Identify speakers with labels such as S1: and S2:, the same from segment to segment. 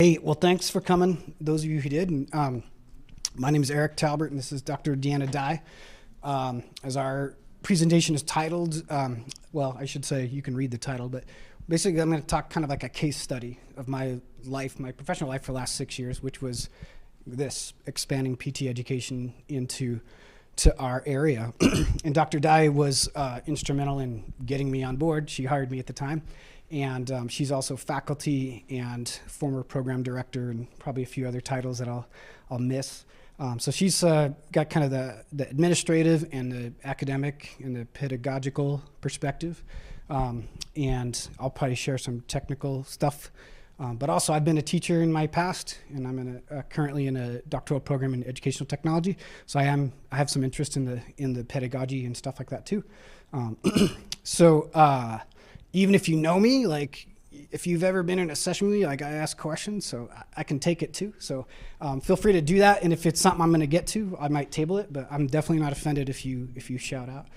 S1: Hey, well, thanks for coming, those of you who did. And, my name is Erik Talbert, and this is Dr. Deanna. As our presentation is titled, well, I should say you can read the title, but basically I'm going to talk kind of like a case study of my life, my professional life for the last 6 years, which was this, expanding PT education into our area. And Dr. Dye was instrumental in getting me on board. She hired me at the time. And she's also faculty and former program director and probably a few other titles that I'll miss. So she's got kind of the administrative and the academic and the pedagogical perspective. And I'll probably share some technical stuff. But also I've been a teacher in my past, and I'm currently in a doctoral program in educational technology. So I have some interest in the pedagogy and stuff like that too. Even if you know me, like if you've ever been in a session with me, like I ask questions, so I can take it too. So feel free to do that. And if it's something I'm going to get to, I might table it, but I'm definitely not offended if you shout out.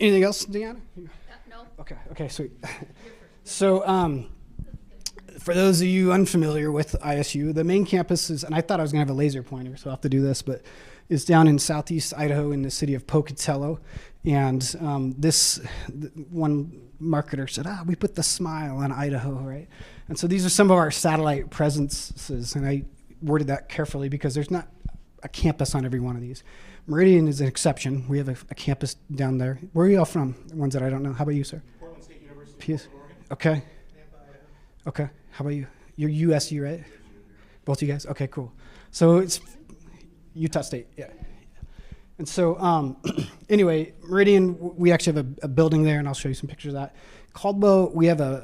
S1: Anything else, Deanna?
S2: No.
S1: Okay, sweet. So for those of you unfamiliar with ISU, the main campus is, and I thought I was going to have a laser pointer, so I'll have to do this, but it's down in southeast Idaho in the city of Pocatello. And this one marketer said, we put the smile on Idaho, right? And so these are some of our satellite presences, and I worded that carefully because there's not a campus on every one of these. Meridian is an exception. We have a campus down there. Where are you all from? The ones that I don't know. How about you, sir?
S3: Portland State University.
S1: Oregon. Okay. Okay. How about you? You're USU, right? Both you guys? Okay, cool. So it's Utah State, yeah. And so anyway, Meridian, we actually have a building there, and I'll show you some pictures of that. Caldwell, we have a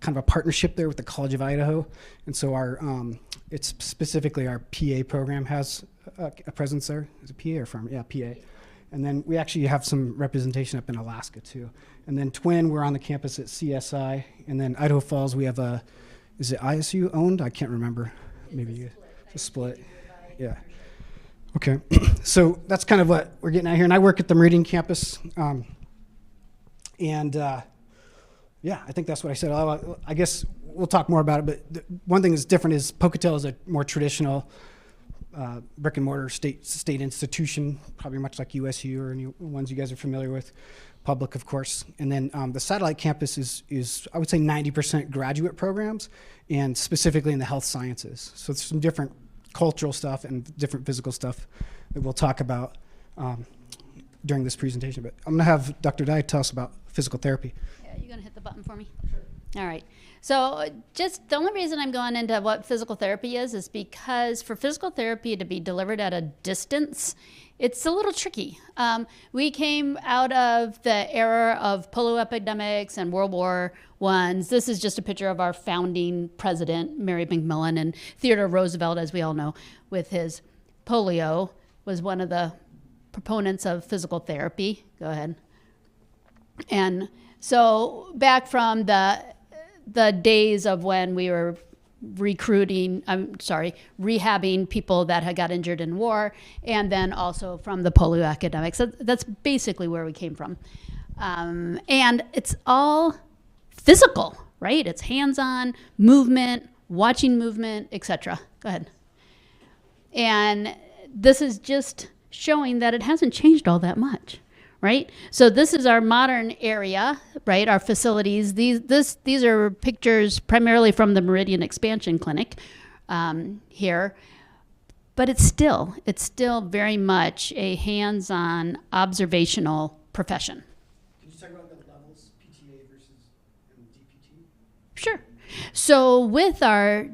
S1: kind of a partnership there with the College of Idaho. And so it's specifically our PA program has a presence there. Is it PA or firm? Yeah, PA. And then we actually have some representation up in Alaska too. And then Twin, we're on the campus at CSI. And then Idaho Falls, we have is it ISU owned? I can't remember. Maybe it's a split. Yeah. Okay, so that's kind of what we're getting at here. And I work at the Meridian campus. Yeah, I think that's what I said. I guess we'll talk more about it, but one thing that's different is Pocatello is a more traditional brick and mortar state institution, probably much like USU or any ones you guys are familiar with, public, of course. And then the satellite campus is I would say 90% graduate programs, and specifically in the health sciences. So there's some different cultural stuff and different physical stuff that we'll talk about during this presentation. But I'm going to have Dr. Dye tell us about physical therapy.
S2: Yeah, you going to hit the button for me? Sure. All right. So just the only reason I'm going into what physical therapy is because for physical therapy to be delivered at a distance, it's a little tricky. We came out of the era of polio epidemics and World War I. This is just a picture of our founding president, Mary McMillan, and Theodore Roosevelt, as we all know, with his polio, was one of the proponents of physical therapy. Go ahead. And so back from the days of when we were rehabbing people that had got injured in war, and then also from the polio epidemics. So that's basically where we came from. And it's all physical, right? It's hands-on, movement, watching movement, etc. Go ahead. And this is just showing that it hasn't changed all that much. Right? So this is our modern area, right? Our facilities. These are pictures primarily from the Meridian Expansion Clinic here. But it's still very much a hands-on observational profession.
S1: Can you talk about the levels, PTA versus DPT?
S2: Sure. So with our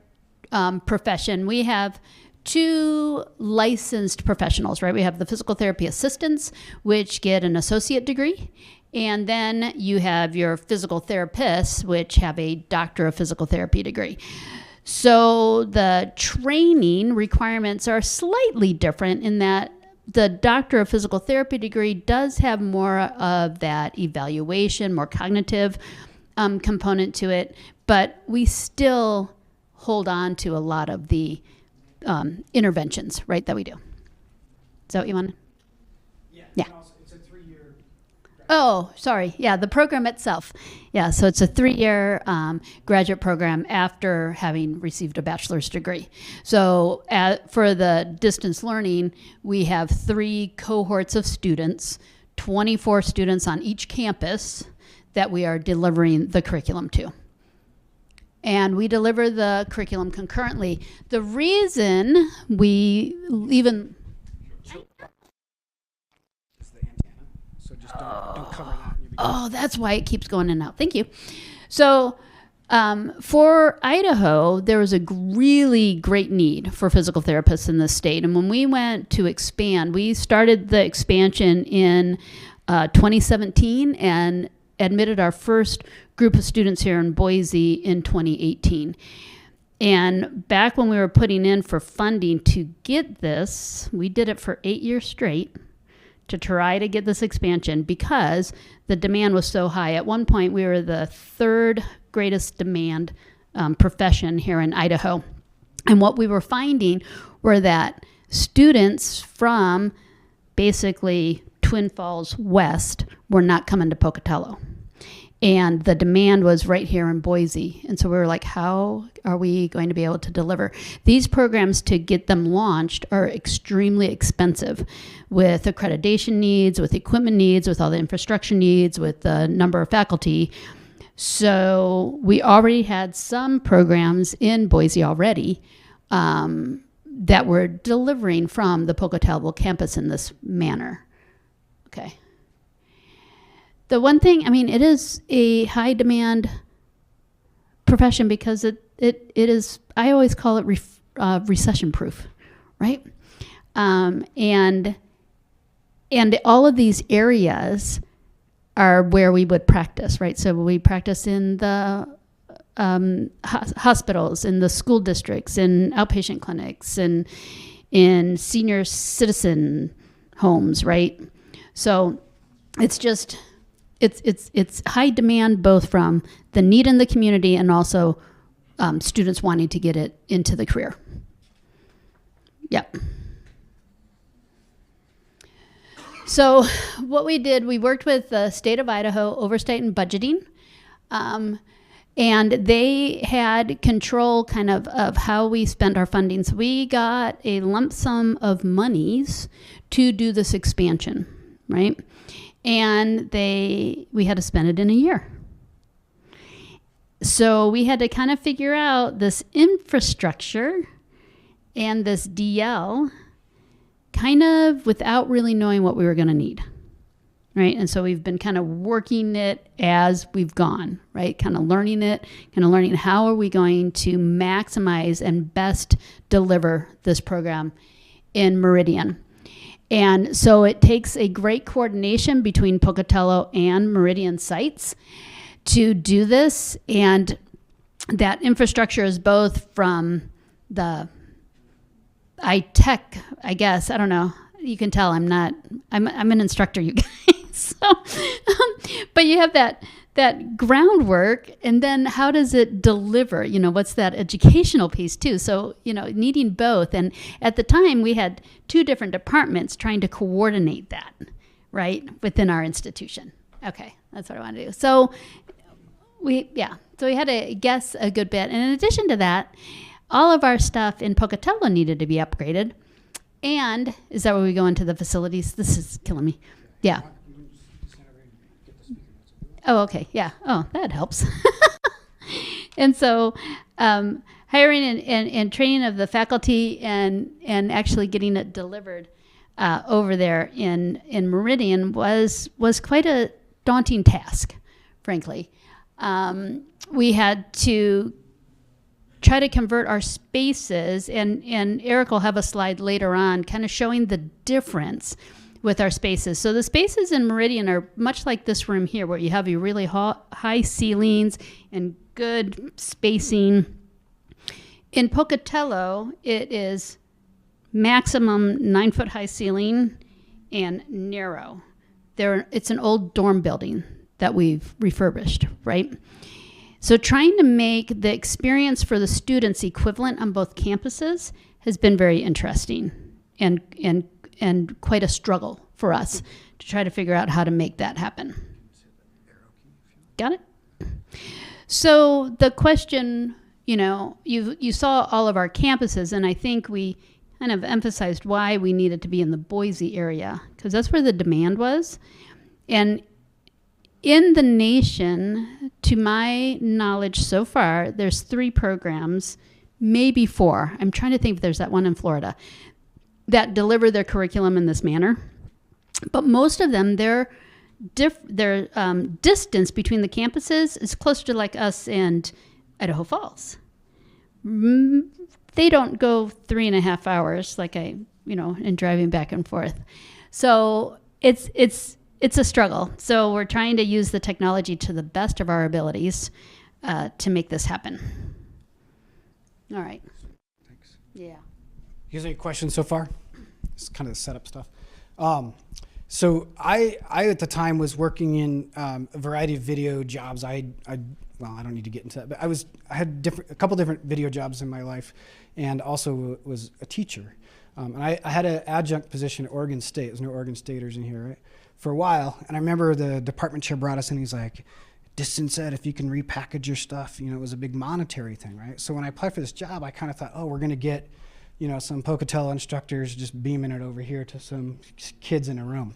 S2: profession, we have two licensed professionals, right? We have the physical therapy assistants, which get an associate degree. And then you have your physical therapists, which have a doctor of physical therapy degree. So the training requirements are slightly different in that the doctor of physical therapy degree does have more of that evaluation, more cognitive component to it, but we still hold on to a lot of the interventions, right, that we do. Is that what you want?
S1: Yeah.
S2: Yeah.
S1: Also, it's a 3-year
S2: Oh, sorry. Yeah, the program itself. Yeah, so it's a 3-year graduate program after having received a bachelor's degree. So for the distance learning, we have 3 cohorts of students, 24 students on each campus that we are delivering the curriculum to. And we deliver the curriculum concurrently. The reason we even...
S1: So just don't cover that.
S2: Oh, that's why it keeps going in and out. Thank you. So for Idaho, there was a really great need for physical therapists in the state. And when we went to expand, we started the expansion in 2017 and admitted our first group of students here in Boise in 2018. And back when we were putting in for funding to get this, we did it for 8 years straight to try to get this expansion because the demand was so high. At one point, we were the 3rd greatest demand profession here in Idaho. And what we were finding were that students from basically Twin Falls West were not coming to Pocatello. And the demand was right here in Boise. And so we were like, how are we going to be able to deliver? These programs, to get them launched, are extremely expensive with accreditation needs, with equipment needs, with all the infrastructure needs, with the number of faculty. So we already had some programs in Boise already that were delivering from the Pocatello campus in this manner. Okay. The one thing, I mean, it is a high demand profession because it is, I always call it recession proof, right? And all of these areas are where we would practice, right? So we practice in the hospitals, in the school districts, in outpatient clinics, and in senior citizen homes, right? So it's just... It's high demand both from the need in the community and also students wanting to get it into the career. Yep. So what we did, we worked with the state of Idaho Oversight and Budgeting, and they had control kind of how we spent our funding. So we got a lump sum of monies to do this expansion, right? And we had to spend it in a year. So we had to kind of figure out this infrastructure and this DL kind of without really knowing what we were going to need, right? And so we've been kind of working it as we've gone, right? Kind of learning it, kind of learning how are we going to maximize and best deliver this program in Meridian. And so it takes a great coordination between Pocatello and Meridian sites to do this. And that infrastructure is both from the tech, I guess. I don't know. You can tell I'm an instructor, you guys. So, but you have that groundwork, and then how does it deliver? You know, what's that educational piece too? So, you know, needing both. And at the time we had 2 different departments trying to coordinate that, right, within our institution. Okay, that's what I want to do. So we had to guess a good bit. And in addition to that, all of our stuff in Pocatello needed to be upgraded. And is that where we go into the facilities? This is killing me. Yeah. Oh, okay. Yeah. Oh, that helps. And so hiring and training of the faculty and actually getting it delivered over there in Meridian was quite a daunting task, frankly. We had to try to convert our spaces, and Erik will have a slide later on kind of showing the difference with our spaces. So the spaces in Meridian are much like this room here, where you have your really high ceilings and good spacing. In Pocatello, it is maximum 9-foot high ceiling and narrow. It's an old dorm building that we've refurbished, right? So trying to make the experience for the students equivalent on both campuses has been very interesting and and quite a struggle for us to try to figure out how to make that happen. Got it? So the question, you saw all of our campuses, and I think we kind of emphasized why we needed to be in the Boise area, because that's where the demand was. And in the nation, to my knowledge so far, there's 3 programs, maybe 4. I'm trying to think if there's that one in Florida, that deliver their curriculum in this manner. But most of them, their distance between the campuses is closer to like us and Idaho Falls. They don't go 3.5 hours like in driving back and forth. So it's a struggle. So we're trying to use the technology to the best of our abilities to make this happen. All right.
S1: Thanks.
S2: Yeah.
S1: You guys have any questions so far? It's kind of the setup stuff. So I at the time was working in a variety of video jobs. I don't need to get into that, but I had a couple different video jobs in my life, and also was a teacher. And I had an adjunct position at Oregon State. There's no Oregon Staters in here, right? For a while, and I remember the department chair brought us in. He's like, distance ed, if you can repackage your stuff, it was a big monetary thing, right? So when I applied for this job, I kind of thought, oh, we're going to get, some Pocatello instructors just beaming it over here to some kids in a room.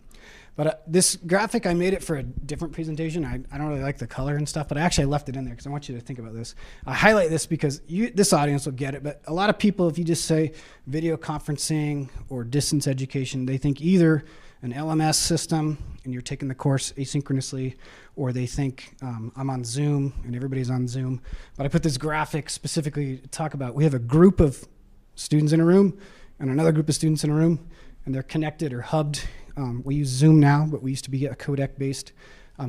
S1: But this graphic, I made it for a different presentation. I don't really like the color and stuff, but I actually left it in there because I want you to think about this. I highlight this because this audience will get it, but a lot of people, if you just say video conferencing or distance education, they think either an LMS system and you're taking the course asynchronously, or they think I'm on Zoom and everybody's on Zoom. But I put this graphic specifically to talk about, we have a group of students in a room and another group of students in a room, and they're connected or hubbed. We use Zoom now, but we used to be a codec-based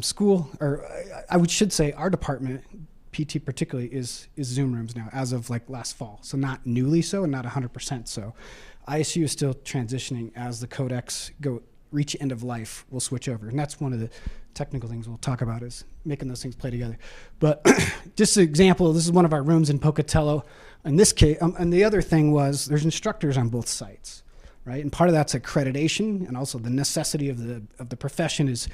S1: school, or I should say our department, PT particularly, is Zoom rooms now as of like last fall. So not newly so and not 100% so. ISU is still transitioning as the codecs reach end of life, we'll switch over. And that's one of the technical things we'll talk about, is making those things play together. But just an example, this is one of our rooms in Pocatello. In this case, and the other thing was there's instructors on both sites, right? And part of that's accreditation, and also the necessity of the profession is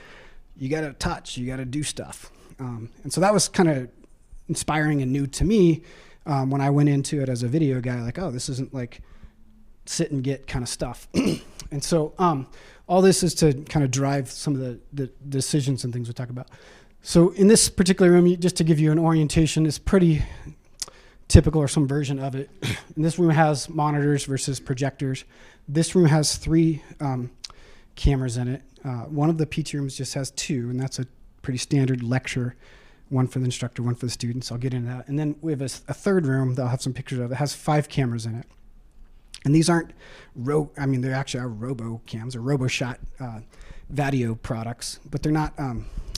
S1: you got to touch, you got to do stuff. And so that was kind of inspiring and new to me when I went into it as a video guy, like, oh, this isn't like sit and get kind of stuff. And so all this is to kind of drive some of the decisions and things we talk about. So in this particular room, just to give you an orientation, it's pretty typical, or some version of it. And this room has monitors versus projectors. This room has 3 cameras in it. One of the PT rooms just has 2, and that's a pretty standard lecture, one for the instructor, one for the students. I'll get into that. And then we have a third room that I'll have some pictures of. It has 5 cameras in it. And these aren't, they actually are robo-cams or robo-shot video products, but they're not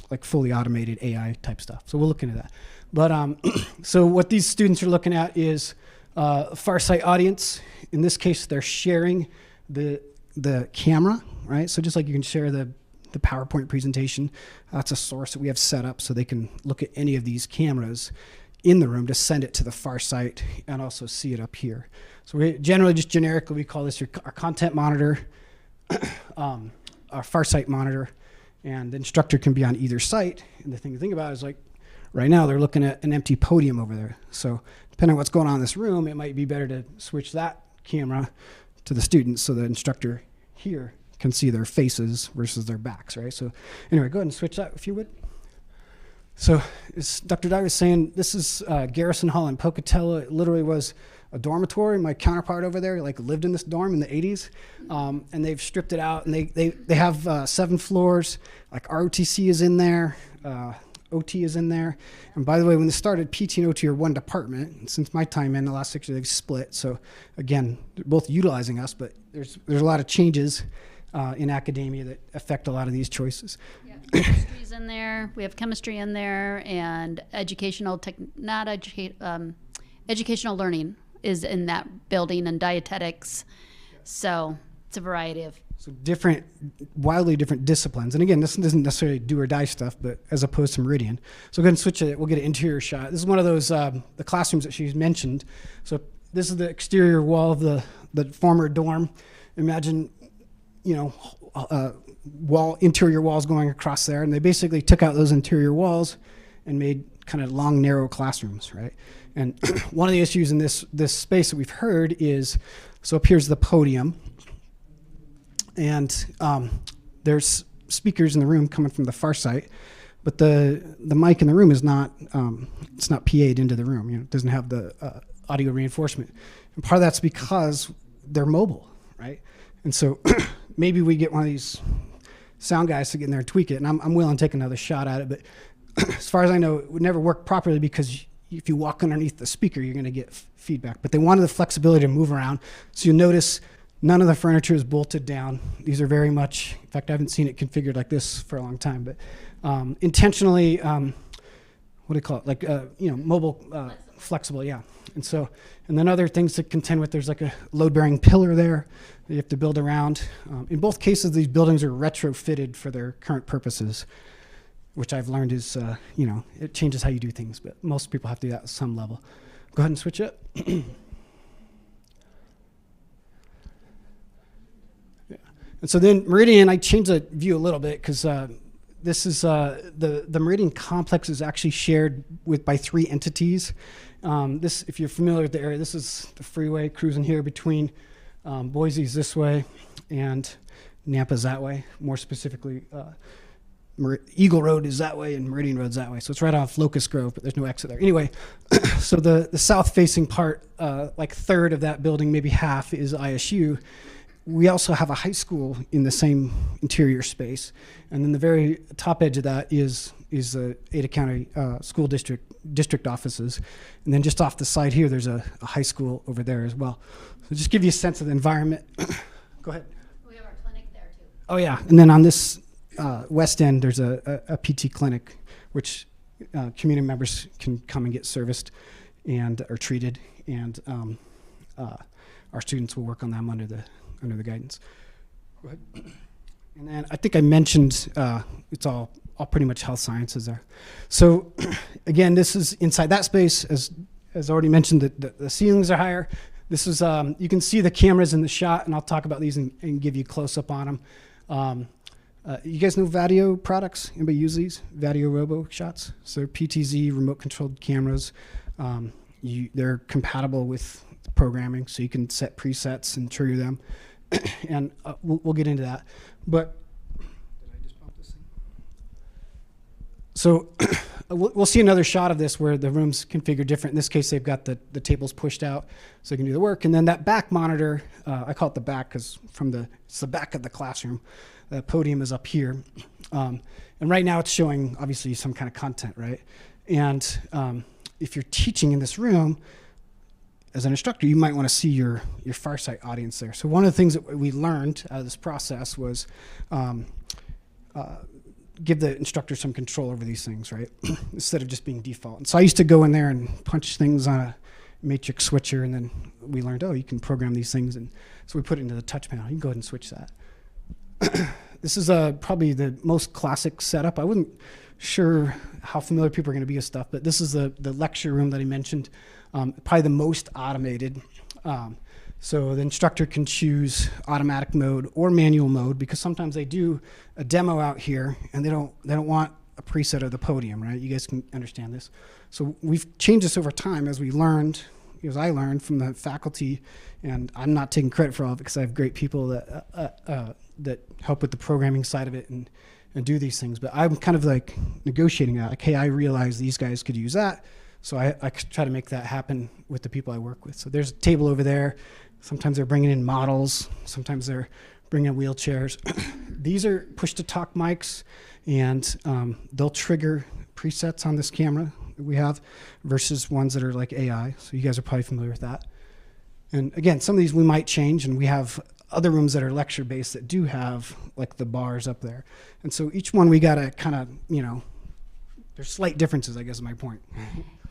S1: like fully automated AI type stuff. So we'll look into that. But so what these students are looking at is far sight audience. In this case, they're sharing the camera, right? So just like you can share the PowerPoint presentation, that's a source that we have set up so they can look at any of these cameras in the room to send it to the far site and also see it up here. So we generally, just generically, we call this our content monitor, our far site monitor, and the instructor can be on either site. And the thing to think about is, like, right now they're looking at an empty podium over there. So depending on what's going on in this room, it might be better to switch that camera to the students so the instructor here can see their faces versus their backs, right? So anyway, go ahead and switch that if you would. So as Dr. Dye was saying, this is Garrison Hall in Pocatello. It literally was a dormitory. My counterpart over there lived in this dorm in the 80s, and they've stripped it out, and they have 7 floors. Like ROTC is in there, OT is in there. And by the way, when they started, PT and OT are one department. And since my time in the last 6 years, they've split. So again, they're both utilizing us, but there's a lot of changes in academia that affect a lot of these choices.
S2: Yeah, chemistry's in there. We have chemistry in there, and educational learning is in that building, and dietetics. So it's a variety of.
S1: So wildly different disciplines. And again, this isn't necessarily do or die stuff, but as opposed to Meridian. So go ahead and switch it. We'll get an interior shot. This is one of those, the classrooms that she's mentioned. So this is the exterior wall of the former dorm. Imagine interior walls going across there, and they basically took out those interior walls and made kind of long, narrow classrooms, right? And one of the issues in this space that we've heard is, so up here's the podium, and there's speakers in the room coming from the far side, but the mic in the room is not, it's not PA'd into the room. It doesn't have the audio reinforcement. And part of that's because they're mobile, right? And so maybe we get one of these sound guys to get in there and tweak it, and I'm willing to take another shot at it, but as far as I know, it would never work properly because if you walk underneath the speaker, you're going to get feedback. But they wanted the flexibility to move around. So you'll notice none of the furniture is bolted down. These are very much, in fact, I haven't seen it configured like this for a long time, but intentionally, what do you call it? Like, mobile, flexible, yeah. And then other things to contend with, there's like a load-bearing pillar there that you have to build around. In both cases, these buildings are retrofitted for their current purposes, which I've learned is, it changes how you do things, but most people have to do that at some level. Go ahead and switch it. Yeah. And so then Meridian, I changed the view a little bit because this is, the Meridian complex is actually shared by 3 entities. This, if you're familiar with the area, this is the freeway cruising here between Boise's this way and Nampa's that way. More specifically, Eagle Road is that way and Meridian Road's that way. So it's right off Locust Grove, but there's no exit there. Anyway, so the south-facing part, like third of that building, maybe half, is ISU. We also have a high school in the same interior space. And then the very top edge of that is the Ada County School District offices. And then just off the side here, there's a high school over there as well. So just give you a sense of the environment. Go ahead.
S2: We have our clinic there too.
S1: Oh yeah, and then on this west end, there's a PT clinic, which community members can come and get serviced and are treated, and our students will work on them under the guidance. Go ahead. And then I think I mentioned it's all pretty much health sciences there. So again, this is inside that space. As already mentioned, the ceilings are higher. This is you can see the cameras in the shot, and I'll talk about these and give you a close up on them. You guys know Vadio products? Anybody use these? Vadio Robo shots? So they're PTZ remote controlled cameras. They're compatible with programming, so you can set presets and trigger them. And we'll get into that. But did I just bump this thing? So we'll see another shot of this where the room's configured different. In this case, they've got the tables pushed out so they can do the work. And then that back monitor, I call it the back because it's the back of the classroom. The podium is up here. And right now it's showing, obviously, some kind of content, right? And if you're teaching in this room, as an instructor, you might want to see your far sight audience there. So one of the things that we learned out of this process was give the instructor some control over these things, right? Instead of just being default. And so I used to go in there and punch things on a matrix switcher, and then we learned, you can program these things. And so we put it into the touch panel. You can go ahead and switch that. This is probably the most classic setup. I wasn't sure how familiar people are going to be with stuff, but this is the lecture room that I mentioned. Probably the most automated. So the instructor can choose automatic mode or manual mode, because sometimes they do a demo out here and they don't want a preset of the podium, right? You guys can understand this. So we've changed this over time as I learned from the faculty, and I'm not taking credit for all of it because I have great people that help with the programming side of it and do these things. But I'm kind of like negotiating that. Like, hey, I realize these guys could use that. So I try to make that happen with the people I work with. So there's a table over there. Sometimes they're bringing in models. Sometimes they're bringing in wheelchairs. These are push-to-talk mics, and they'll trigger presets on this camera that we have versus ones that are like AI. So you guys are probably familiar with that. And again, some of these we might change, and we have other rooms that are lecture-based that do have like the bars up there. And so each one we got to kind of, there's slight differences, I guess is my point.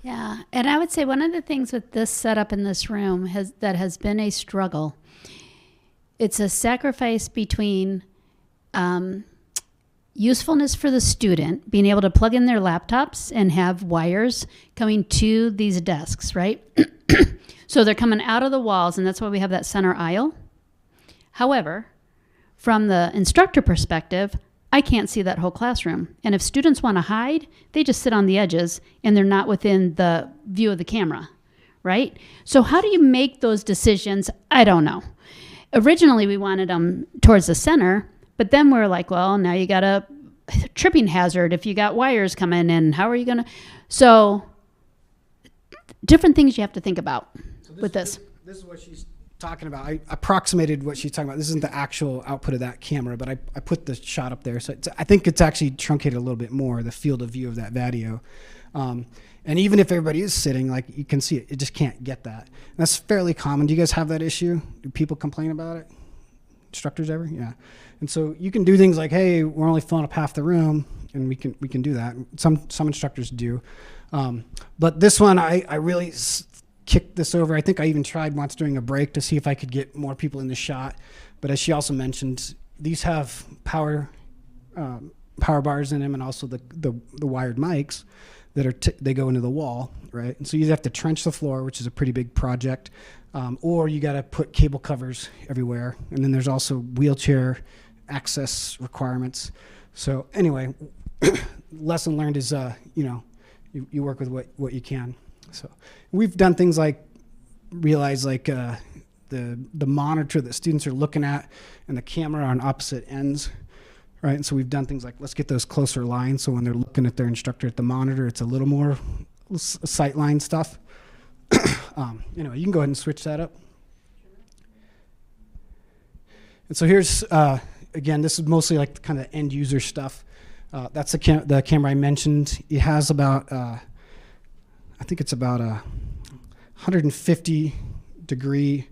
S2: Yeah, and I would say one of the things with this setup in this room that has been a struggle, it's a sacrifice between usefulness for the student, being able to plug in their laptops and have wires coming to these desks, right? So they're coming out of the walls, and that's why we have that center aisle. However, from the instructor perspective, I can't see that whole classroom. And if students want to hide, they just sit on the edges and they're not within the view of the camera, right? So how do you make those decisions? I don't know. Originally, we wanted them towards the center, but then we're like, well, now you got a tripping hazard if you got wires coming in. How are you going to? So different things you have to think about with this.
S1: This is what she's talking about. I approximated what she's talking about. This isn't the actual output of that camera, but I put the shot up there. So I think it's actually truncated a little bit more, the field of view of that video. And even if everybody is sitting, like you can see it, it just can't get that. And that's fairly common. Do you guys have that issue? Do people complain about it? Instructors ever? Yeah. And so you can do things like, hey, we're only filling up half the room, and we can do that. Some instructors do. But this one, I really kicked this over. I think I even tried once during a break to see if I could get more people in the shot. But as she also mentioned, these have power bars in them, and also the wired mics that are they go into the wall, right? And so you have to trench the floor, which is a pretty big project, or you got to put cable covers everywhere. And then there's also wheelchair access requirements. So anyway, lesson learned is you work with what you can. So we've done things like realize like the monitor that students are looking at and the camera on opposite ends, right? And so we've done things like, let's get those closer lines so when they're looking at their instructor at the monitor, it's a little more sight line stuff. Anyway, you can go ahead and switch that up. And so here's, again, this is mostly like kind of end user stuff. That's the camera I mentioned. It has about, I think it's about a 150 degree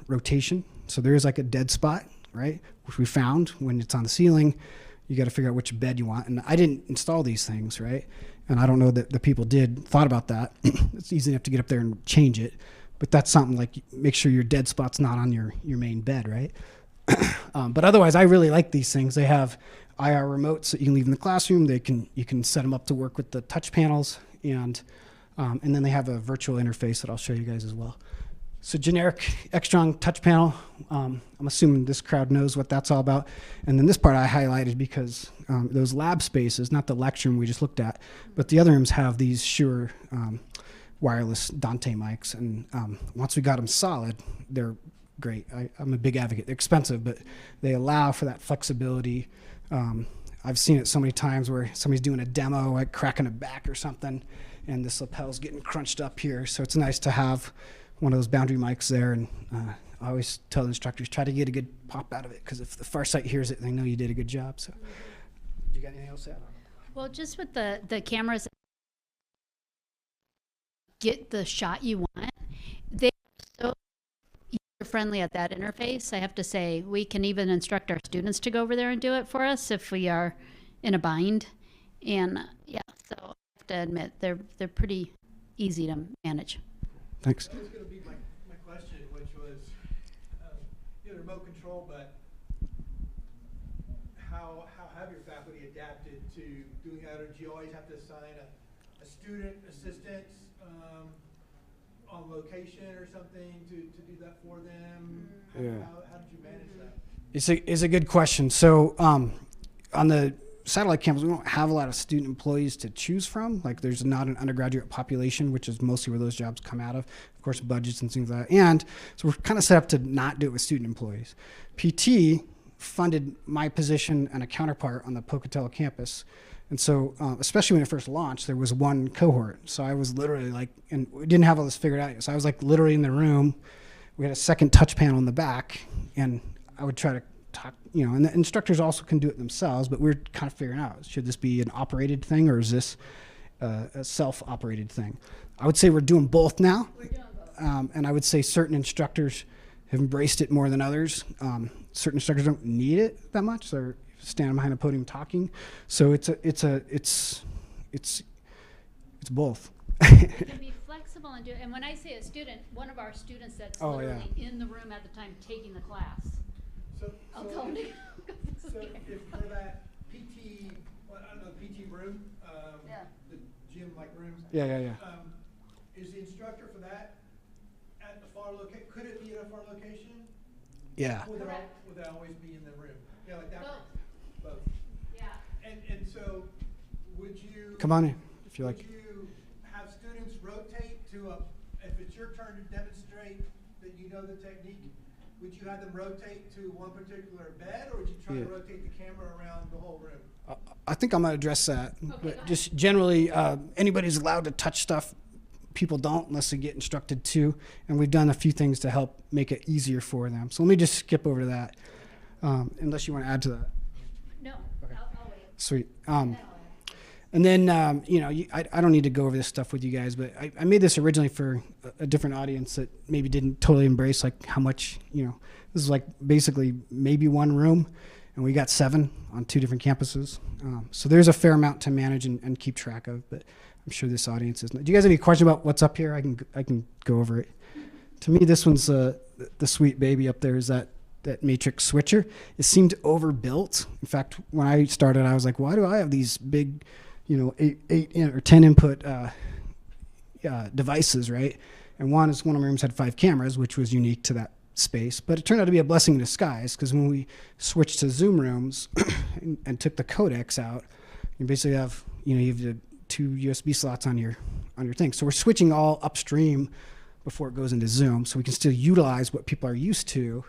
S1: rotation. So there is like a dead spot, right? Which we found when it's on the ceiling. You got to figure out which bed you want. And I didn't install these things, right? And I don't know that the people thought about that. It's easy enough to get up there and change it. But that's something like, make sure your dead spot's not on your main bed, right? But otherwise, I really like these things. They have IR remotes that you can leave in the classroom. You can set them up to work with the touch panels, and then they have a virtual interface that I'll show you guys as well. So generic Extron touch panel. I'm assuming this crowd knows what that's all about. And then this part I highlighted because those lab spaces, not the lecture room we just looked at, but the other rooms have these Shure wireless Dante mics. And once we got them solid, they're great. I'm a big advocate. They're expensive, but they allow for that flexibility. I've seen it so many times where somebody's doing a demo, like cracking a back or something, and this lapel's getting crunched up here. So it's nice to have one of those boundary mics there. And I always tell the instructors, try to get a good pop out of it, because if the far sight hears it, they know you did a good job. So you got anything else to add?
S2: Well, just with the cameras, get the shot you want. They're so user-friendly at that interface. I have to say, we can even instruct our students to go over there and do it for us if we are in a bind. And yeah, so I have to admit, they're pretty easy to manage.
S1: Thanks.
S3: That was going to be my question, which was, remote control, but how have your faculty adapted to doing that? Or do you always have to assign a student assistant on location or something to do that for them?
S1: Yeah.
S3: How did you manage that?
S1: It's a good question. So on the satellite campus, we don't have a lot of student employees to choose from. Like, there's not an undergraduate population, which is mostly where those jobs come out of course, budgets and things like that. And so we're kind of set up to not do it with student employees. PT funded my position and a counterpart on the Pocatello campus. And so, especially when it first launched, there was one cohort. So I was literally like, and we didn't have all this figured out yet. So I was like literally in the room. We had a second touch panel in the back, and I would try to talk, and the instructors also can do it themselves, but we're kind of figuring out, should this be an operated thing, or is this a self-operated thing? I would say we're doing both now.
S2: We're doing both.
S1: And I would say certain instructors have embraced it more than others. Certain instructors don't need it that much. They're standing behind a podium talking. So it's both.
S2: You can be flexible and do it. And when I say a student, one of our students that's literally in the room at the time taking the class. I'll tell him to go.
S3: So if for that PT, I don't know, PT room, the gym-like rooms.
S1: Yeah.
S3: Is the instructor for that at the far location? Could it be at a far location?
S1: Yeah.
S3: Would they always be in the room? Yeah, like that. Both.
S2: Yeah.
S3: And so, would you?
S1: Come on in, if you like.
S3: Would you have students rotate to if it's your turn to demonstrate that you know the technique, would you have them rotate to one particular bed, or would you try to rotate the camera around the whole room?
S1: I think I'm going to address that.
S2: Okay,
S1: But just generally, anybody's allowed to touch stuff. People don't unless they get instructed to. And we've done a few things to help make it easier for them. So let me just skip over to that, unless you want to add to that.
S2: No,
S1: Okay.
S2: I'll wait.
S1: Sweet. And then, I don't need to go over this stuff with you guys, but I made this originally for a different audience that maybe didn't totally embrace like how much, this is like basically maybe one room, and we got 7 on 2 different campuses. So there's a fair amount to manage and keep track of, but I'm sure this audience is. Do you guys have any question about what's up here? I can go over it. To me, this one's the sweet baby up there is that matrix switcher. It seemed overbuilt. In fact, when I started, I was like, why do I have these big, 8 or 10 input devices, right? And one of my rooms had 5 cameras, which was unique to that space. But it turned out to be a blessing in disguise, because when we switched to Zoom rooms and took the codecs out, you basically have, you have the 2 USB slots on your thing. So we're switching all upstream before it goes into Zoom, so we can still utilize what people are used to.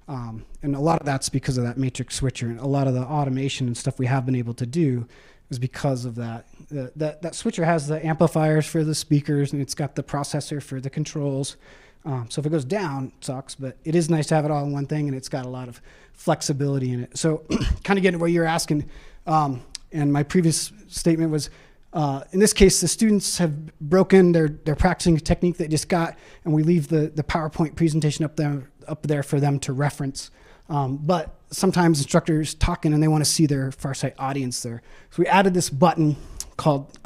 S1: And a lot of that's because of that matrix switcher, and a lot of the automation and stuff we have been able to do is because of that. That switcher has the amplifiers for the speakers, and it's got the processor for the controls. So if it goes down, it sucks, but it is nice to have it all in one thing, and it's got a lot of flexibility in it. So kind of getting to what you're asking, and my previous statement was, in this case, the students have broken, they're practicing a technique they just got, and we leave the PowerPoint presentation up there for them to reference. But sometimes instructors talking and they want to see their Farsight audience there. So we added this button called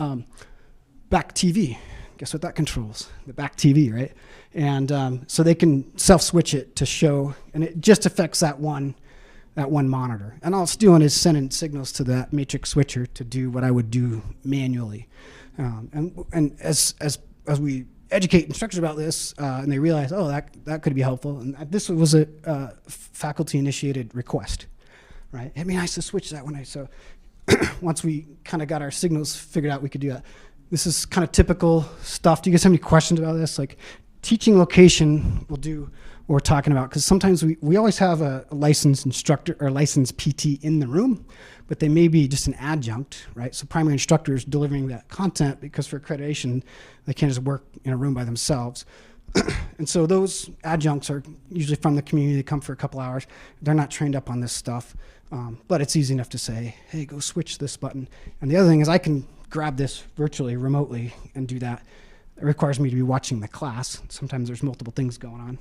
S1: Back TV. Guess what that controls? The Back TV, right? And so they can self-switch it to show, and it just affects that one monitor. And all it's doing is sending signals to that matrix switcher to do what I would do manually. And as we educate instructors about this, and they realize, oh, that could be helpful. And this was a faculty-initiated request, right? It'd be nice to switch that so once we kind of got our signals figured out, we could do that. This is kind of typical stuff. Do you guys have any questions about this? Like teaching location will do what we're talking about, because sometimes we always have a licensed instructor or licensed PT in the room, but they may be just an adjunct, right? So primary instructors delivering that content, because for accreditation, they can't just work in a room by themselves. And so those adjuncts are usually from the community. They come for a couple hours. They're not trained up on this stuff, but it's easy enough to say, hey, go switch this button. And the other thing is I can grab this virtually, remotely, and do that. It requires me to be watching the class. Sometimes there's multiple things going on.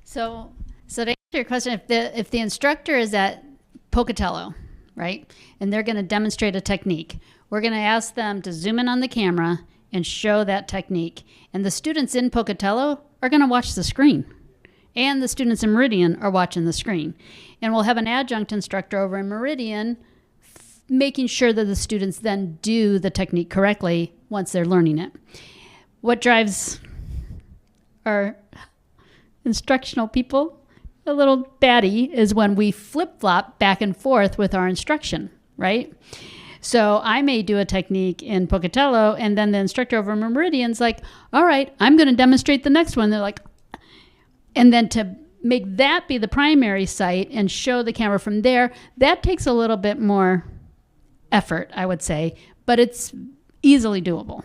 S2: So to answer your question, if the instructor is at Pocatello, right, and they're going to demonstrate a technique, we're going to ask them to zoom in on the camera and show that technique. And the students in Pocatello are going to watch the screen. And the students in Meridian are watching the screen. And we'll have an adjunct instructor over in Meridian making sure that the students then do the technique correctly once they're learning it. What drives our instructional people a little batty is when we flip-flop back and forth with our instruction, right? So I may do a technique in Pocatello, and then the instructor over in Meridian's like, all right, I'm going to demonstrate the next one. They're like, and then to make that be the primary site and show the camera from there, that takes a little bit more effort, I would say, but it's easily doable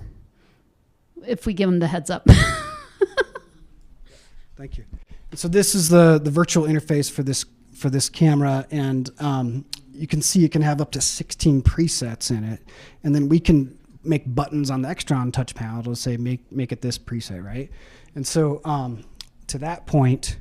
S2: if we give them the heads up.
S1: Thank you. So this is the virtual interface for this camera, and you can see it can have up to 16 presets in it, and then we can make buttons on the Extron touch panel. It'll say make it this preset, right? And so to that point,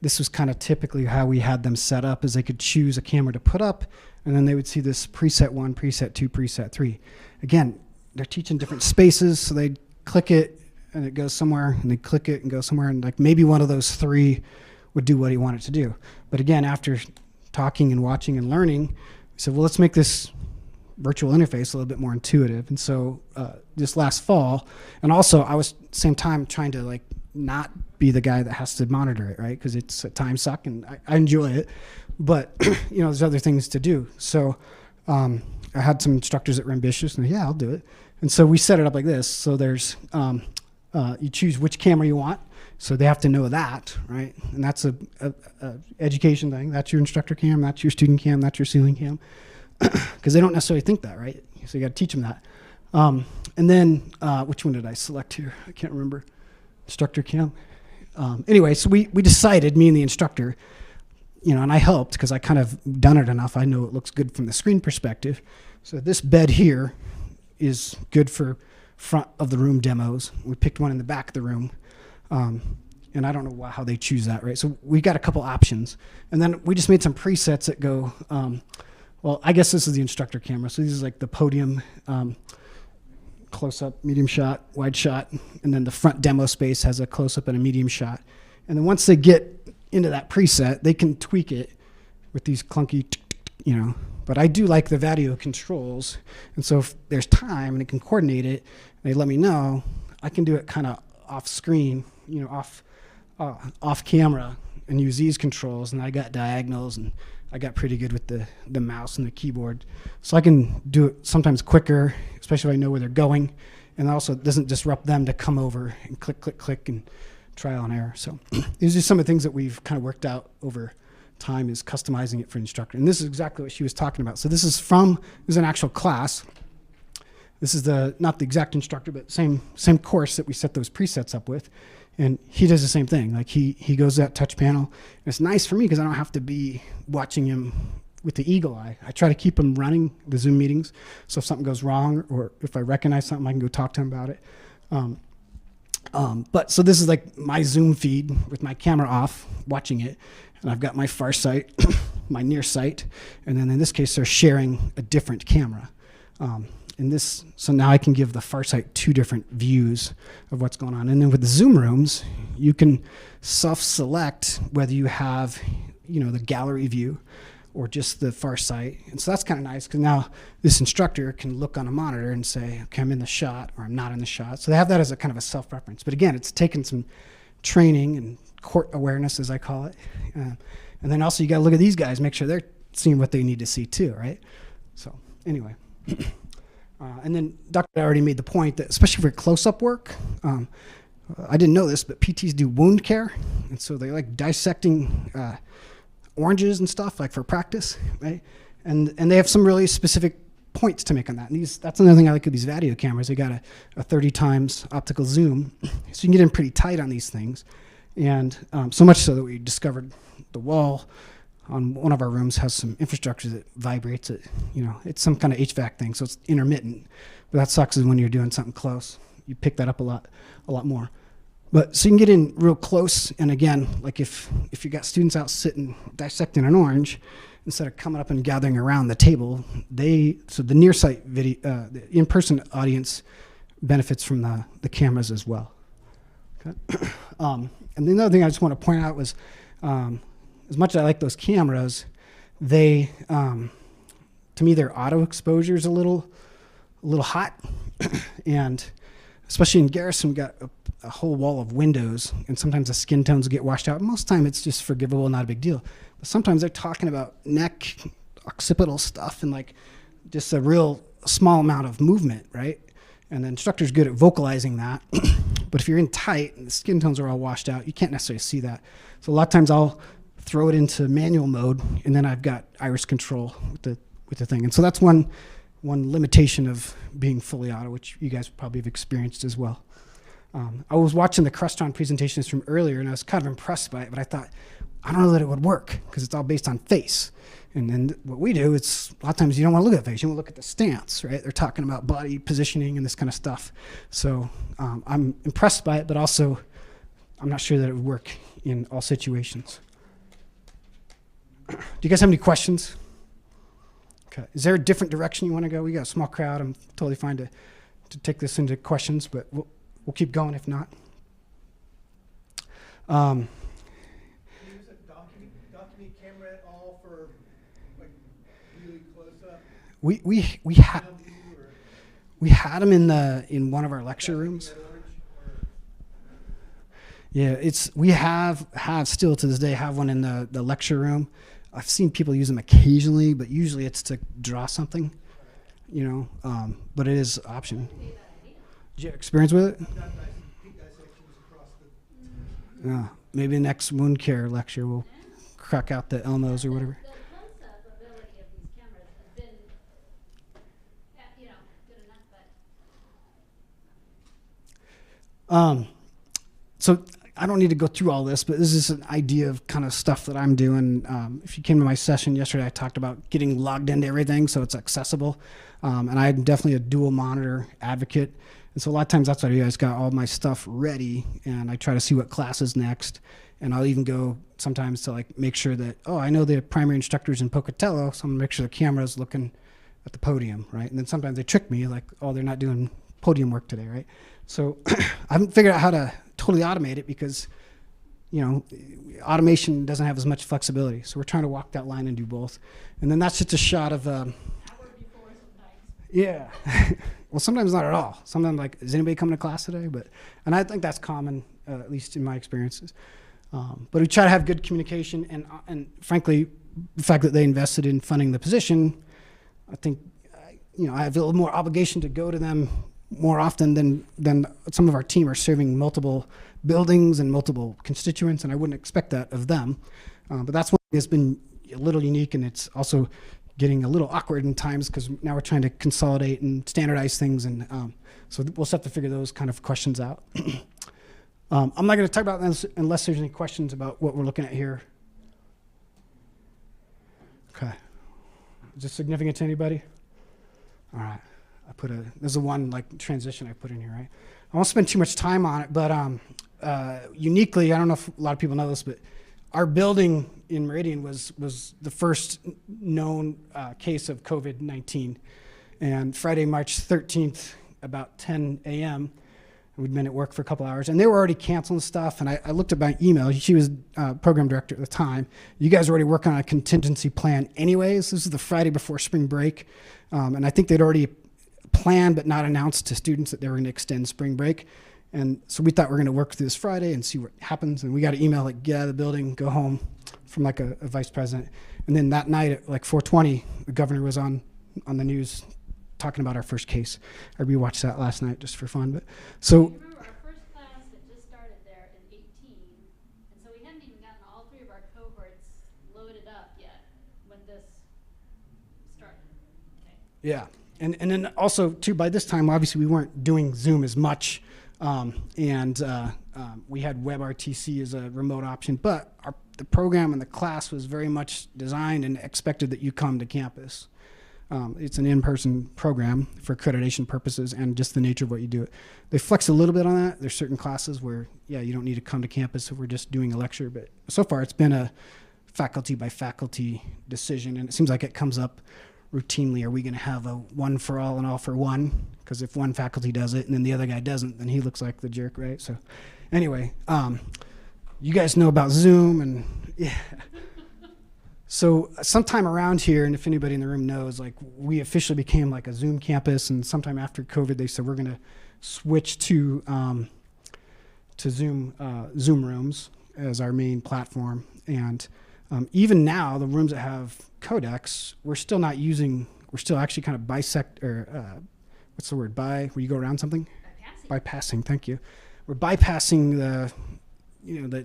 S1: this was kind of typically how we had them set up, is they could choose a camera to put up, and then they would see this preset 1, preset 2, preset 3. Again, they're teaching different spaces, so they'd click it and it goes somewhere, and they click it and go somewhere, and like maybe one of those 3 would do what he wanted to do. But again, after talking and watching and learning, we said, well, let's make this virtual interface a little bit more intuitive. And so this last fall, and also I was same time trying to like not be the guy that has to monitor it, right? Because it's a time suck, and I enjoy it, but there's other things to do. So I had some instructors that were ambitious, and yeah, I'll do it. And so we set it up like this. So there's you choose which camera you want, so they have to know that, right? And that's a education thing. That's your instructor cam, that's your student cam, that's your ceiling cam, because they don't necessarily think that, right? So you got to teach them that. And then which one did I select here? I can't remember. Instructor cam. Anyway, so we decided, me and the instructor, and I helped because I kind of done it enough. I know it looks good from the screen perspective. So this bed here is good for front of the room demos. We picked one in the back of the room. And I don't know how they choose that, right? So we got a couple options. And then we just made some presets that go, well, I guess this is the instructor camera. So this is like the podium, close-up, medium shot, wide shot, and then the front demo space has a close-up and a medium shot. And then once they get into that preset, they can tweak it with these clunky, But I do like the video controls, and so if there's time and they can coordinate it, and they let me know, I can do it kind of off-screen, off camera, and use these controls. And I got diagonals, and I got pretty good with the mouse and the keyboard. So I can do it sometimes quicker, especially if I know where they're going. And also it doesn't disrupt them to come over and click, click, click, and trial and error. So these are some of the things that we've kind of worked out over time, is customizing it for instructor. And this is exactly what she was talking about. So this is an actual class. This is not the exact instructor, but same course that we set those presets up with. And he does the same thing. Like he goes to that touch panel. And it's nice for me because I don't have to be watching him with the eagle eye. I try to keep him running the Zoom meetings. So if something goes wrong, or if I recognize something, I can go talk to him about it. But so this is like my Zoom feed with my camera off, watching it. And I've got my far sight, my near sight. And then in this case, they're sharing a different camera. So now I can give the far sight two different views of what's going on. And then with the Zoom rooms, you can self-select whether you have, the gallery view or just the far sight. And so that's kind of nice, because now this instructor can look on a monitor and say, okay, I'm in the shot or I'm not in the shot. So they have that as a kind of a self-reference. But again, it's taken some training and court awareness, as I call it. And then also you got to look at these guys, make sure they're seeing what they need to see too, right? So anyway. And then Dr. already made the point that, especially for close-up work, I didn't know this, but PTs do wound care. And so they like dissecting oranges and stuff, like for practice, right? And they have some really specific points to make on that. And that's another thing I like with these video cameras. They got a 30 times optical zoom, so you can get in pretty tight on these things. And so much so that we discovered the wall on one of our rooms has some infrastructure that vibrates it. It's some kind of HVAC thing, so it's intermittent. But that sucks is when you're doing something close. You pick that up a lot more. But so you can get in real close, and again, like if you got students out sitting dissecting an orange, instead of coming up and gathering around the table, so the near sight video, the in-person audience benefits from the cameras as well. Okay. And the other thing I just want to point out was, as much as I like those cameras, they, to me, their auto exposure is a little hot, and especially in Garrison, we got a whole wall of windows, and sometimes the skin tones get washed out. Most of the time, it's just forgivable, not a big deal. But sometimes they're talking about neck, occipital stuff, and like just a real small amount of movement, right? And the instructor's good at vocalizing that. But if you're in tight and the skin tones are all washed out, you can't necessarily see that. So a lot of times I'll throw it into manual mode, and then I've got iris control with the thing. And so that's one limitation of being fully auto, which you guys probably have experienced as well. I was watching the Crestron presentations from earlier, and I was kind of impressed by it, but I thought, I don't know that it would work, because it's all based on face. And then what we do, it's a lot of times you don't want to look at face, you want to look at the stance, right? They're talking about body positioning and this kind of stuff. So I'm impressed by it, but also I'm not sure that it would work in all situations. Do you guys have any questions? Okay. Is there a different direction you want to go? We got a small crowd. I'm totally fine to take this into questions, but we'll keep going if not.
S3: Can you use a document camera at all for like really close up?
S1: We had them in one of our lecture rooms. Yeah, we have still to this day have one in the lecture room. I've seen people use them occasionally, but usually it's to draw something, but it is an option. Did you have experience with it?
S3: I've done pink dissections across the.
S1: Yeah, maybe the next wound care lecture we'll crack out the Elmos or whatever.
S2: The close-up ability of these cameras has been, good enough, but.
S1: So I don't need to go through all this, but this is an idea of kind of stuff that I'm doing. If you came to my session yesterday, I talked about getting logged into everything so it's accessible. And I'm definitely a dual monitor advocate. And so a lot of times that's what I do. I just got all my stuff ready and I try to see what class is next. And I'll even go sometimes to like make sure that, I know the primary instructor's in Pocatello, so I'm gonna make sure the camera's looking at the podium, right? And then sometimes they trick me like, they're not doing podium work today, right? So I haven't figured out how to totally automate it because, automation doesn't have as much flexibility. So we're trying to walk that line and do both. And then that's just a shot of, yeah. Well, sometimes not at all. Sometimes like, is anybody coming to class today? And I think that's common, at least in my experiences. But we try to have good communication and frankly, the fact that they invested in funding the position, I think, I have a little more obligation to go to them more often than some of our team are serving multiple buildings and multiple constituents, and I wouldn't expect that of them. But that's one thing that's been a little unique, and it's also getting a little awkward in times because now we're trying to consolidate and standardize things, and so we'll just have to figure those kind of questions out. I'm not going to talk about this unless there's any questions about what we're looking at here. Okay. Is this significant to anybody? All right. There's a one like transition I put in here, right? I won't spend too much time on it, but uniquely, I don't know if a lot of people know this, but our building in Meridian was the first known case of COVID-19. And Friday, March 13th, about 10 a.m., we'd been at work for a couple hours, and they were already canceling stuff, and I looked at my email. She was program director at the time. You guys were already working on a contingency plan anyways. This is the Friday before spring break, and I think they'd already planned but not announced to students that they were going to extend spring break. And so we thought we were going to work through this Friday and see what happens. And we got an email like, get out of the building, go home, from like a vice president. And then that night at like 4:20, the governor was on the news talking about our first case. I rewatched that last night just for fun. But so.
S2: I remember our first class had just started there in 18, and so we hadn't even gotten all three of our cohorts loaded up yet when this started. Okay.
S1: Yeah. And then also, too, by this time, obviously, we weren't doing Zoom as much, and we had WebRTC as a remote option, but the program and the class was very much designed and expected that you come to campus. It's an in-person program for accreditation purposes and just the nature of what you do. They flex a little bit on that. There's certain classes where, you don't need to come to campus if we're just doing a lecture, but so far it's been a faculty by faculty decision, and it seems like it comes up routinely. Are we going to have a one for all and all for one? Because if one faculty does it and then the other guy doesn't, then he looks like the jerk, right? So anyway, you guys know about Zoom, and yeah. So sometime around here, and if anybody in the room knows, like we officially became like a Zoom campus, and sometime after COVID, they said we're going to switch to Zoom rooms as our main platform. And even now, the rooms that have codecs, we're still actually kind of what's the word? Where you go around something? Bypassing, thank you. We're bypassing the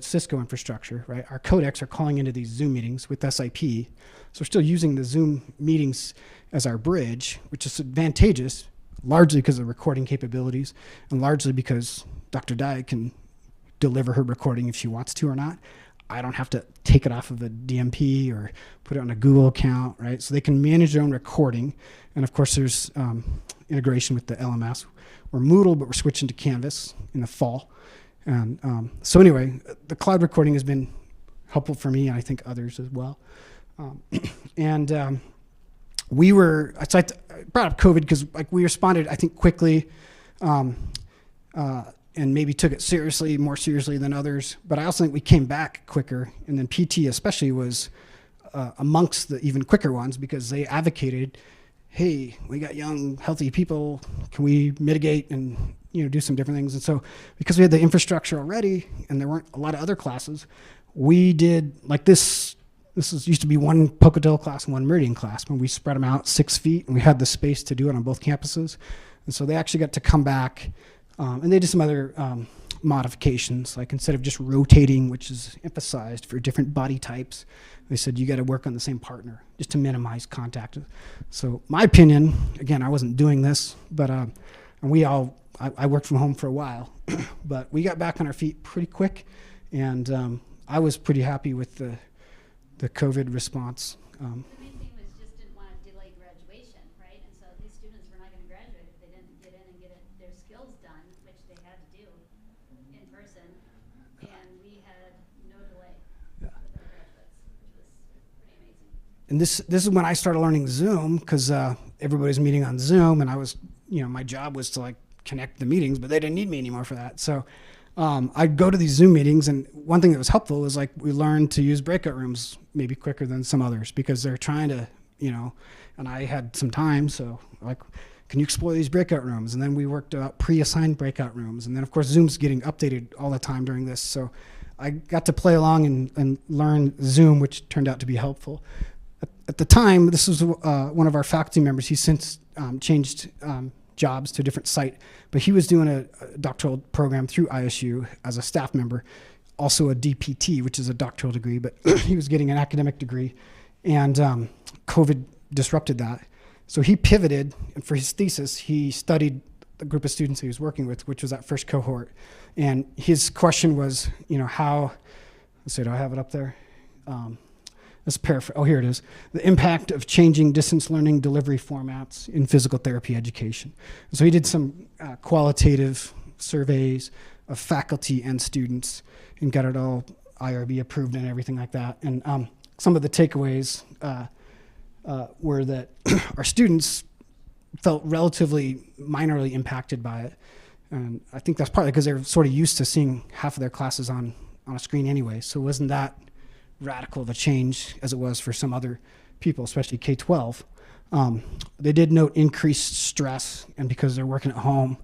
S1: Cisco infrastructure, right? Our codecs are calling into these Zoom meetings with SIP. So we're still using the Zoom meetings as our bridge, which is advantageous, largely because of recording capabilities, and largely because Dr. Dye can deliver her recording if she wants to or not. I don't have to take it off of a DMP or put it on a Google account, right? So they can manage their own recording. And of course, there's integration with the LMS. We're Moodle, but we're switching to Canvas in the fall. And so anyway, the cloud recording has been helpful for me, and I think others as well. So I brought up COVID because like we responded, I think, quickly. And maybe took it more seriously than others. But I also think we came back quicker. And then PT especially was amongst the even quicker ones because they advocated, hey, we got young, healthy people. Can we mitigate and do some different things. And so because we had the infrastructure already and there weren't a lot of other classes, we did like this. Used to be one Pocatello class and one Meridian class, when we spread them out 6 feet, and we had the space to do it on both campuses. And so they actually got to come back, and they did some other modifications, like instead of just rotating, which is emphasized for different body types, they said you got to work on the same partner just to minimize contact. So my opinion, again, I wasn't doing this, but and I worked from home for a while, but we got back on our feet pretty quick, and I was pretty happy with the COVID response.
S2: The main thing was just didn't want to delay graduation, right? And so these students were not going to graduate if they didn't get in and get their skills done, which they had to do in person. And we had no delay with our graduates, which was pretty amazing.
S1: And this is when I started learning Zoom, because everybody's meeting on Zoom, and I was, my job was to like connect the meetings, but they didn't need me anymore for that. So I'd go to these Zoom meetings, and one thing that was helpful was like we learned to use breakout rooms maybe quicker than some others, because they're trying to, and I had some time, so like, can you explore these breakout rooms? And then we worked out pre-assigned breakout rooms. And then of course Zoom's getting updated all the time during this. So I got to play along and learn Zoom, which turned out to be helpful. At the time, this was one of our faculty members. He's since changed jobs to a different site, but he was doing a doctoral program through ISU as a staff member, also a DPT, which is a doctoral degree, but he was getting an academic degree, and COVID disrupted that. So he pivoted, and for his thesis, he studied the group of students he was working with, which was that first cohort. And his question was, how, let's see, do I have it up there? Let's paraphrase. Oh, here it is. The impact of changing distance learning delivery formats in physical therapy education. So he did some qualitative surveys of faculty and students and got it all IRB approved and everything like that. And some of the takeaways were that our students felt relatively minorly impacted by it. And I think that's partly because they're sort of used to seeing half of their classes on a screen anyway. So it wasn't that radical of a change as it was for some other people, especially K-12. They did note increased stress, and because they're working at home,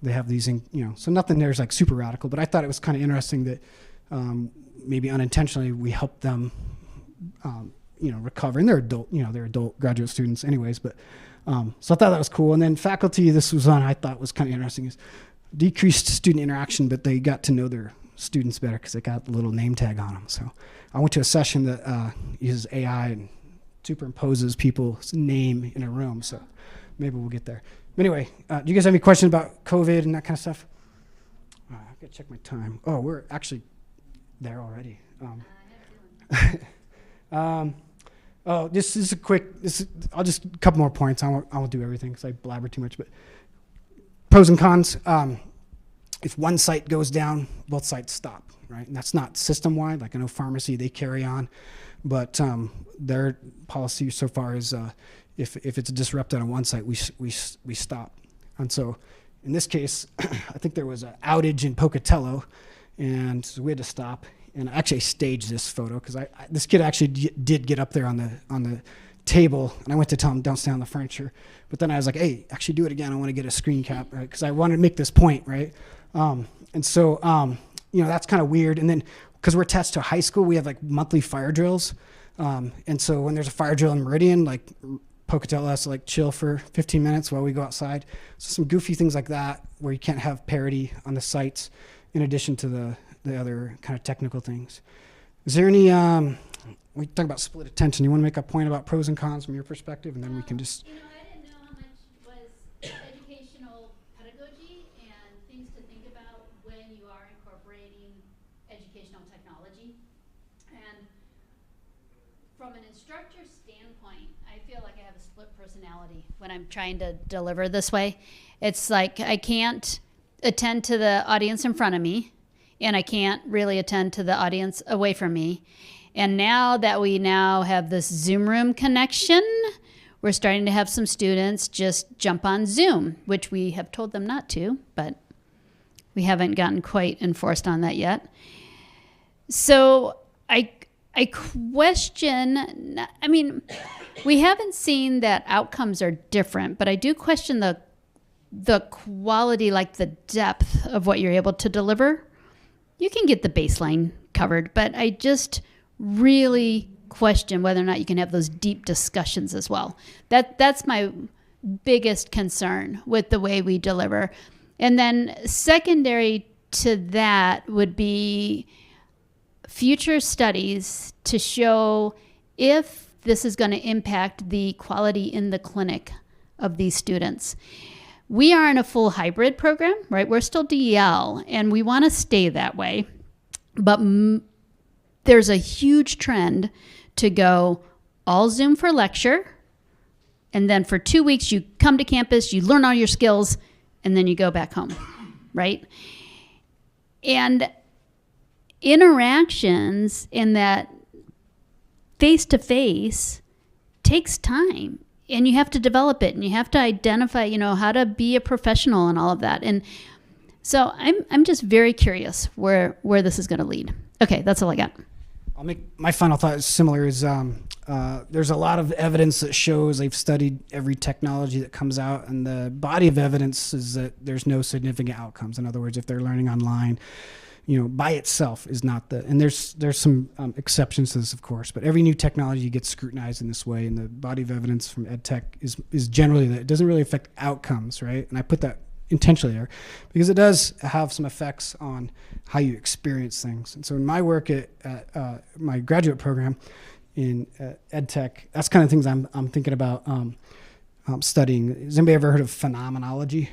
S1: they have these, so nothing there's like super radical, but I thought it was kind of interesting that maybe unintentionally we helped them, recover. And they're adult graduate students anyways, but so I thought that was cool. And then faculty, this was one I thought was kind of interesting, is decreased student interaction, but they got to know their students better because they got the little name tag on them. So I went to a session that uses AI and superimposes people's name in a room. So maybe we'll get there. But anyway, do you guys have any questions about COVID and that kind of stuff? I've got to check my time. Oh, we're actually there already. This is a quick, I'll just, a couple more points. I won't do everything because I blabber too much, but pros and cons. If one site goes down, both sites stop, right? And that's not system-wide. Like I know pharmacy, they carry on, but their policy so far is if it's disrupted on one site, we stop. And so in this case, I think there was an outage in Pocatello, and so we had to stop. And I actually staged this photo because this kid actually did get up there on the table, and I went to tell him don't stand on the furniture. But then I was like, hey, actually do it again. I want to get a screen cap, right? Because I wanted to make this point, right? And so, that's kind of weird. And then because we're attached to high school, we have like monthly fire drills. And so when there's a fire drill in Meridian, like Pocatello has to like chill for 15 minutes while we go outside. So some goofy things like that where you can't have parity on the sites in addition to the other kind of technical things. Is there any, we talk about split attention. You want to make a point about pros and cons from your perspective, and then we can just.
S2: I didn't know how much was educational pedagogy and things to think about when you are incorporating educational technology. And from an instructor standpoint, I feel like I have a split personality when I'm trying to deliver this way. It's like I can't attend to the audience in front of me, and I can't really attend to the audience away from me. And now that we have this Zoom room connection, we're starting to have some students just jump on Zoom, which we have told them not to, but we haven't gotten quite enforced on that yet. So I question, we haven't seen that outcomes are different, but I do question the quality, like the depth of what you're able to deliver, you can get the baseline covered, but I just really question whether or not you can have those deep discussions as well. That's my biggest concern with the way we deliver. And then secondary to that would be future studies to show if this is going to impact the quality in the clinic of these students. We are in a full hybrid program, right? We're still DEL, and we want to stay that way. But there's a huge trend to go all Zoom for lecture, and then for 2 weeks you come to campus, you learn all your skills, and then you go back home, right? And interactions in that face-to-face takes time, and you have to develop it, and you have to identify, how to be a professional and all of that. And so I'm just very curious where this is going to lead. Okay, that's all I got.
S1: I'll make my final thought is similar. There's a lot of evidence that shows they've studied every technology that comes out, and the body of evidence is that there's no significant outcomes. In other words, if they're learning online, by itself is not and there's some exceptions to this, of course, but every new technology gets scrutinized in this way, and the body of evidence from ed tech is generally that it doesn't really affect outcomes, right? And I put that intentionally there because it does have some effects on how you experience things. And so in my work at my graduate program in ed tech, that's kind of things I'm thinking about studying. Has anybody ever heard of phenomenology?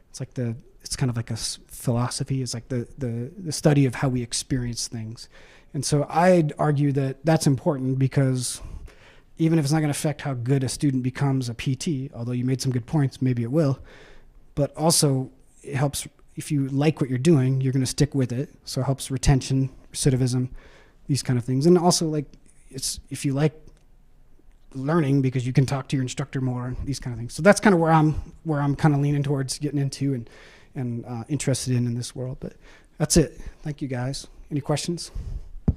S1: It's kind of like a philosophy. It's like the study of how we experience things. And so I'd argue that that's important because even if it's not going to affect how good a student becomes a PT, although you made some good points, maybe it will, but also it helps if you like what you're doing, you're going to stick with it. So it helps retention, recidivism, these kind of things. And also if you like learning because you can talk to your instructor more, these kind of things. So that's kind of where I'm kind of leaning towards getting into and interested in this world. But that's it. Thank you guys. Any questions?
S3: Do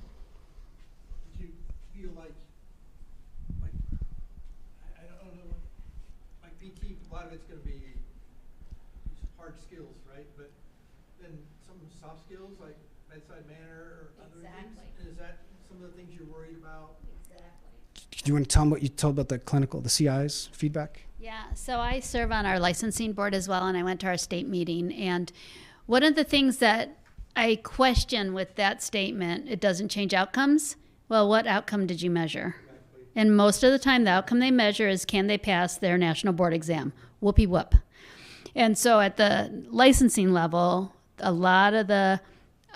S3: you feel like I don't know, like PT, a lot of it's going to be hard skills, right? But then some soft skills like bedside manner or other things. And is that some of the things you're worried about?
S1: Do you want to tell them what you told about the CI's feedback?
S2: Yeah, so I serve on our licensing board as well, and I went to our state meeting. And one of the things that I question with that statement, it doesn't change outcomes. Well, what outcome did you measure? Exactly. And most of the time, the outcome they measure is can they pass their national board exam? Whoopee whoop. And so at the licensing level, a lot of the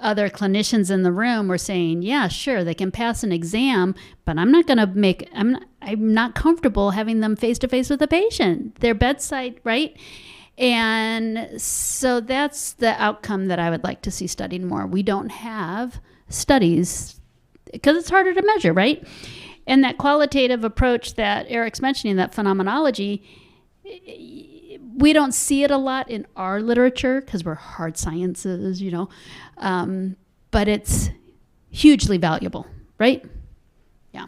S2: other clinicians in the room were saying, yeah, sure, they can pass an exam, but I'm not comfortable having them face to face with a patient. Their bedside, right? And so that's the outcome that I would like to see studied more. We don't have studies because it's harder to measure, right? And that qualitative approach that Erik's mentioning, that phenomenology, we don't see it a lot in our literature because we're hard sciences, but it's hugely valuable, right? Yeah.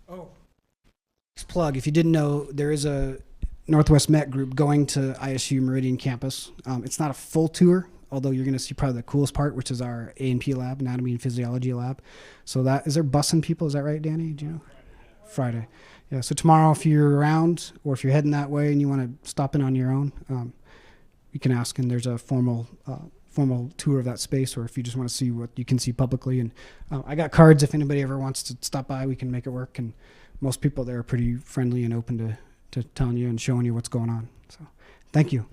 S1: Oh, plug. If you didn't know, there is a Northwest Met group going to ISU Meridian campus. It's not a full tour, although you're going to see probably the coolest part, which is our A&P lab, anatomy and physiology lab. So is there busing people? Is that right, Danny? Do you know? Friday. Yeah, so tomorrow, if you're around or if you're heading that way and you want to stop in on your own, you can ask, and there's a formal tour of that space, or if you just want to see what you can see publicly. And I got cards if anybody ever wants to stop by, we can make it work. And most people there are pretty friendly and open to telling you and showing you what's going on. So thank you.